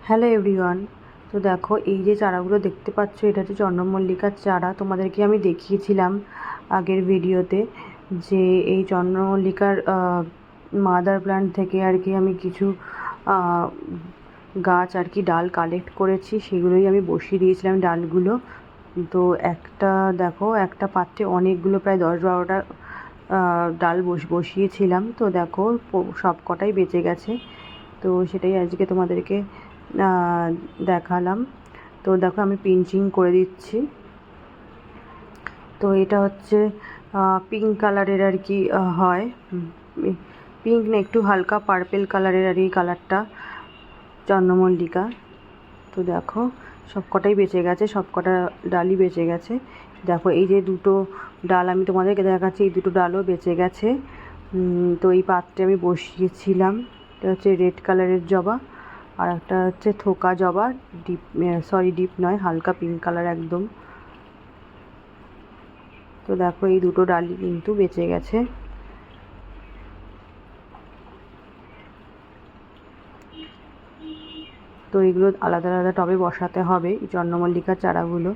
Hello everyone. তো দেখো এই যে চারাগুলো দেখতে পাচ্ছ, এটা হচ্ছে চন্দ্রমল্লিকার চারা। তোমাদেরকে আমি দেখিয়েছিলাম আগের ভিডিওতে যে এই চন্দ্রমল্লিকার মাদার প্ল্যান্ট থেকে আর কি আমি কিছু গাছ আর কি ডাল কালেক্ট করেছি, সেগুলোই আমি বসিয়ে দিয়েছিলাম ডালগুলো। তো একটা দেখো, একটা পাত্রে অনেকগুলো প্রায় 10-12টা ডাল বসিয়েছিলাম। তো দেখো সব কটাই বেঁচে গেছে। তো সেটাই আজকে তোমাদেরকে দেখালাম। তো দেখো আমি পিঞ্চিং করে দিচ্ছি। তো এটা হচ্ছে পিঙ্ক কালারের আর কি হয়, পিঙ্ক না, একটু হালকা পার্পেল কালারের আর এই কালারটা চন্দ্রমল্লিকা। তো দেখো সব কটাই বেঁচে গেছে, সব কটা ডালই বেঁচে গেছে। দেখো এই যে দুটো ডাল আমি তোমাদেরকে দেখাচ্ছি, এই দুটো ডালও বেঁচে গেছে। তো এই পাত্রে আমি বসিয়েছিলাম। এটা হচ্ছে রেড কালারের জবা, আর একটা হচ্ছে থোকা জবা, ডিপ ডিপ নয়, হালকা পিঙ্ক কালার একদম। তো দেখো এই দুটো ডালই কিন্তু বেঁচে গেছে। তো এগুলো আলাদা আলাদা টবে বসাতে হবে, এই চন্দ্রমল্লিকার চারাগুলো।